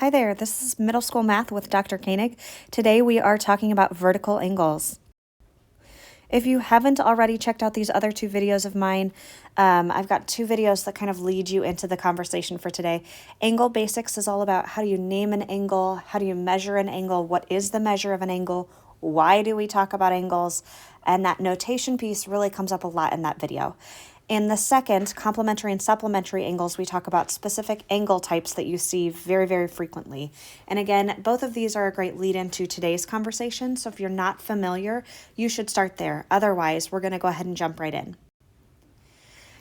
Hi there, this is Middle School Math with Dr. Koenig. Today we are talking about vertical angles. If you haven't already checked out these other two videos of mine, I've got two videos that kind of lead you into the conversation for today. Angle Basics is all about how do you name an angle, how do you measure an angle, what is the measure of an angle, why do we talk about angles, and that notation piece really comes up a lot in that video. In the second, complementary and supplementary angles, we talk about specific angle types that you see very, very frequently. And again, both of these are a great lead into today's conversation. So if you're not familiar, you should start there. Otherwise, we're going to go ahead and jump right in.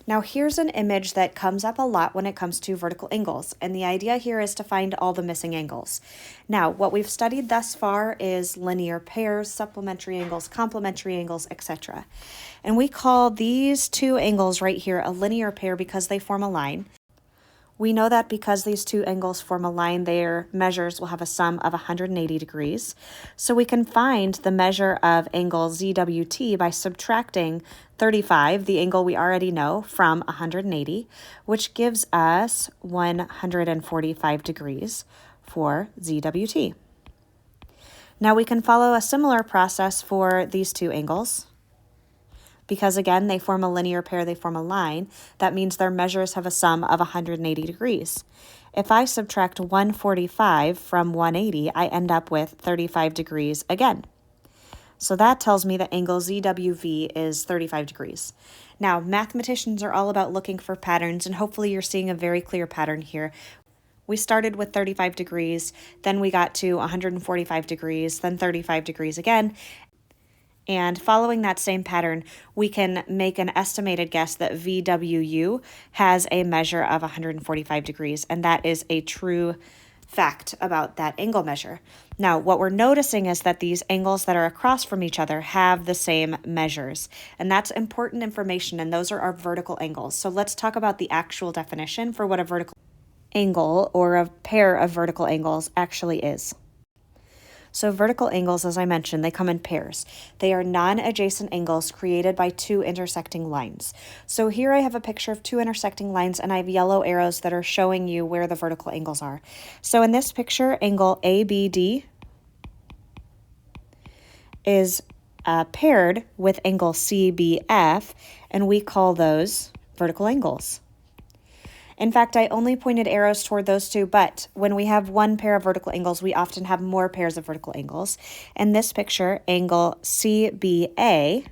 Now here's an image that comes up a lot when it comes to vertical angles, and the idea here is to find all the missing angles. Now, what we've studied thus far is linear pairs, supplementary angles, complementary angles, etc. And we call these two angles right here a linear pair because they form a line. We know that because these two angles form a line, their measures will have a sum of 180 degrees. So we can find the measure of angle ZWT by subtracting 35, the angle we already know, from 180, which gives us 145 degrees for ZWT. Now we can follow a similar process for these two angles. Because again, they form a linear pair, they form a line, that means their measures have a sum of 180 degrees. If I subtract 145 from 180, I end up with 35 degrees again. So that tells me that angle ZWV is 35 degrees. Now, mathematicians are all about looking for patterns, and hopefully you're seeing a very clear pattern here. We started with 35 degrees, then we got to 145 degrees, then 35 degrees again. And following that same pattern, we can make an estimated guess that VWU has a measure of 145 degrees, and that is a true fact about that angle measure. Now, what we're noticing is that these angles that are across from each other have the same measures, and that's important information, and those are our vertical angles. So let's talk about the actual definition for what a vertical angle or a pair of vertical angles actually is. So vertical angles, as I mentioned, they come in pairs. They are non-adjacent angles created by two intersecting lines. So here I have a picture of two intersecting lines, and I have yellow arrows that are showing you where the vertical angles are. So in this picture, angle ABD is paired with angle CBF, and we call those vertical angles. In fact, I only pointed arrows toward those two, but when we have one pair of vertical angles, we often have more pairs of vertical angles. In this picture, angle CBA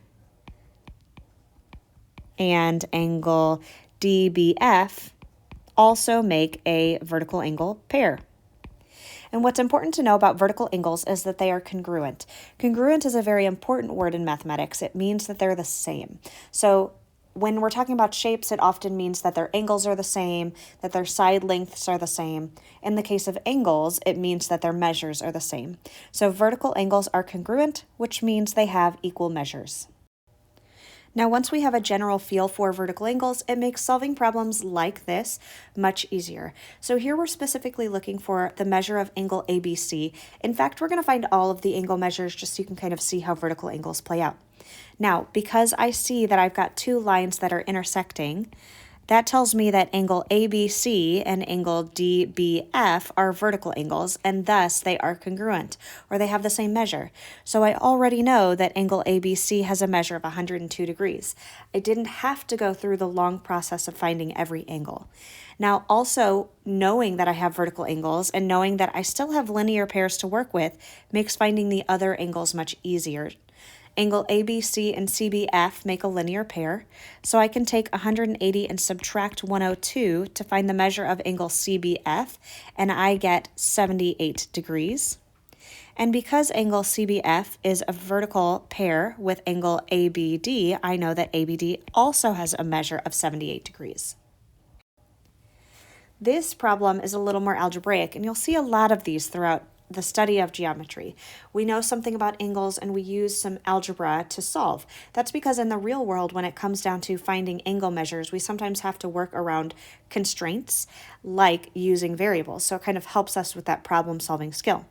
and angle DBF also make a vertical angle pair. And what's important to know about vertical angles is that they are congruent. Congruent is a very important word in mathematics. It means that they're the same. So when we're talking about shapes, it often means that their angles are the same, that their side lengths are the same. In the case of angles, it means that their measures are the same. So vertical angles are congruent, which means they have equal measures. Now, once we have a general feel for vertical angles, it makes solving problems like this much easier. So here we're specifically looking for the measure of angle ABC. In fact, we're going to find all of the angle measures just so you can kind of see how vertical angles play out. Now, because I see that I've got two lines that are intersecting, that tells me that angle ABC and angle DBF are vertical angles, and thus they are congruent, or they have the same measure. So I already know that angle ABC has a measure of 102 degrees. I didn't have to go through the long process of finding every angle. Now, also knowing that I have vertical angles and knowing that I still have linear pairs to work with makes finding the other angles much easier. Angle ABC and CBF make a linear pair, so I can take 180 and subtract 102 to find the measure of angle CBF, and I get 78 degrees. And because angle CBF is a vertical pair with angle ABD, I know that ABD also has a measure of 78 degrees. This problem is a little more algebraic, and you'll see a lot of these throughout the study of geometry. We know something about angles and we use some algebra to solve. That's because in the real world, when it comes down to finding angle measures, we sometimes have to work around constraints like using variables. So it kind of helps us with that problem solving skill.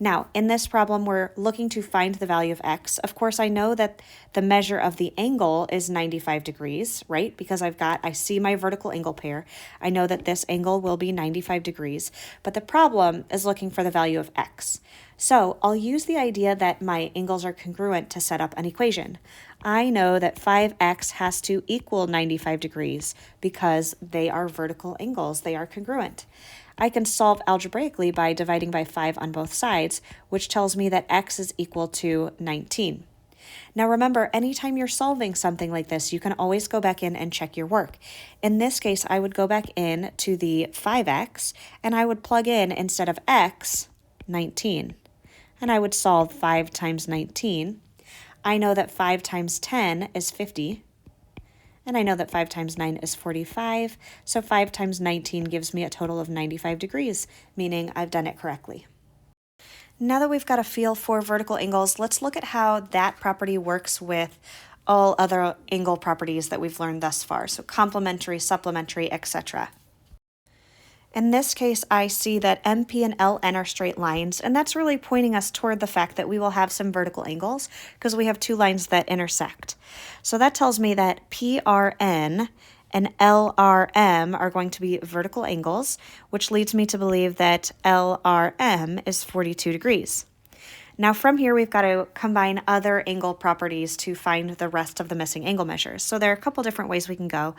Now, in this problem, we're looking to find the value of x. Of course, I know that the measure of the angle is 95 degrees, right? Because I see my vertical angle pair. I know that this angle will be 95 degrees, but the problem is looking for the value of x. So I'll use the idea that my angles are congruent to set up an equation. I know that 5x has to equal 95 degrees because they are vertical angles. They are congruent. I can solve algebraically by dividing by 5 on both sides, which tells me that x is equal to 19. Now remember, anytime you're solving something like this, you can always go back in and check your work. In this case, I would go back in to the 5x, and I would plug in, instead of x, 19. And I would solve 5 times 19. I know that 5 times 10 is 50. And I know that 5 times 9 is 45, so 5 times 19 gives me a total of 95 degrees, meaning I've done it correctly. Now that we've got a feel for vertical angles, let's look at how that property works with all other angle properties that we've learned thus far, so complementary, supplementary, etc. In this case, I see that MP and LN are straight lines, and that's really pointing us toward the fact that we will have some vertical angles because we have two lines that intersect. So that tells me that PRN and LRM are going to be vertical angles, which leads me to believe that LRM is 42 degrees. Now from here, we've got to combine other angle properties to find the rest of the missing angle measures. So there are a couple different ways we can go.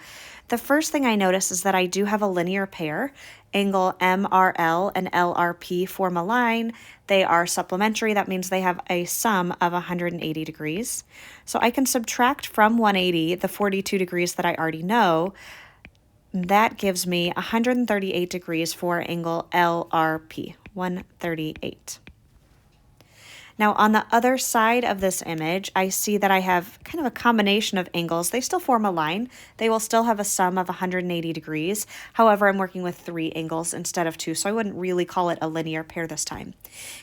The first thing I notice is that I do have a linear pair. Angle MRL and LRP form a line. They are supplementary. That means they have a sum of 180 degrees. So I can subtract from 180 the 42 degrees that I already know. That gives me 138 degrees for angle LRP, 138. Now on the other side of this image, I see that I have kind of a combination of angles. They still form a line. They will still have a sum of 180 degrees. However, I'm working with 3 angles instead of 2, so I wouldn't really call it a linear pair this time.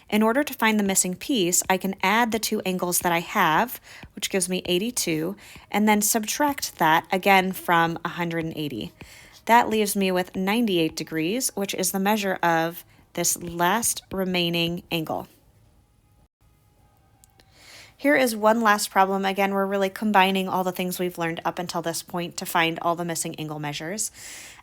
In order to find the missing piece, I can add the 2 angles that I have, which gives me 82, and then subtract that again from 180. That leaves me with 98 degrees, which is the measure of this last remaining angle. Here is one last problem. Again, we're really combining all the things we've learned up until this point to find all the missing angle measures.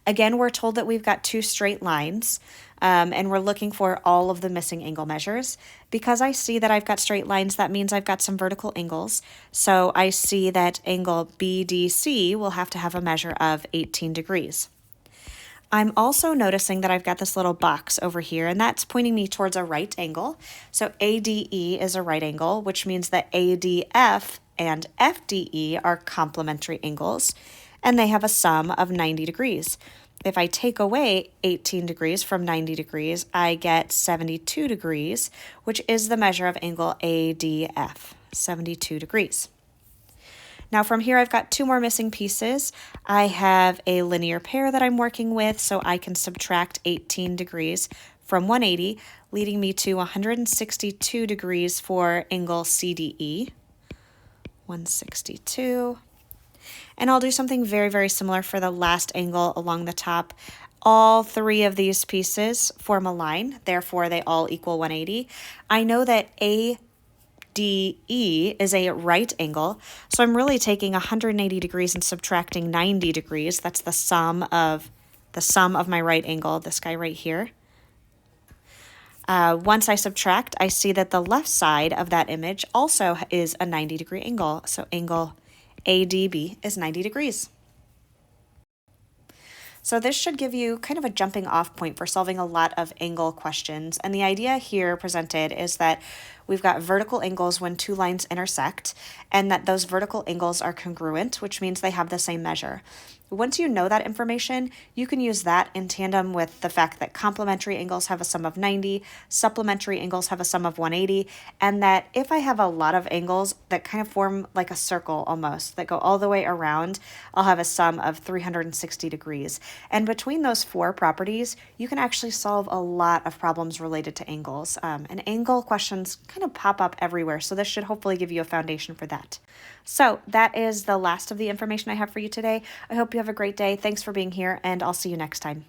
Again, we're told that we've got 2 straight lines, and we're looking for all of the missing angle measures. Because I see that I've got straight lines, that means I've got some vertical angles. So I see that angle BDC will have to have a measure of 18 degrees. I'm also noticing that I've got this little box over here, and that's pointing me towards a right angle. So ADE is a right angle, which means that ADF and FDE are complementary angles, and they have a sum of 90 degrees. If I take away 18 degrees from 90 degrees, I get 72 degrees, which is the measure of angle ADF, 72 degrees. Now from here, I've got 2 more missing pieces. I have a linear pair that I'm working with, so I can subtract 18 degrees from 180, leading me to 162 degrees for angle CDE, 162. And I'll do something very, very similar for the last angle along the top. All 3 of these pieces form a line, therefore they all equal 180. I know that ADE is a right angle, so I'm really taking 180 degrees and subtracting 90 degrees. That's the sum of my right angle, this guy right here. Once I subtract, I see that the left side of that image also is a 90-degree angle, so angle ADB is 90 degrees. So this should give you kind of a jumping off point for solving a lot of angle questions. And the idea here presented is that we've got vertical angles when 2 lines intersect, and that those vertical angles are congruent, which means they have the same measure. Once you know that information, you can use that in tandem with the fact that complementary angles have a sum of 90, supplementary angles have a sum of 180, and that if I have a lot of angles that kind of form like a circle almost, that go all the way around, I'll have a sum of 360 degrees. And between those 4 properties, you can actually solve a lot of problems related to angles. And angle questions kind of pop up everywhere, so this should hopefully give you a foundation for that. So that is the last of the information I have for you today. I hope you have a great day. Thanks for being here, and I'll see you next time.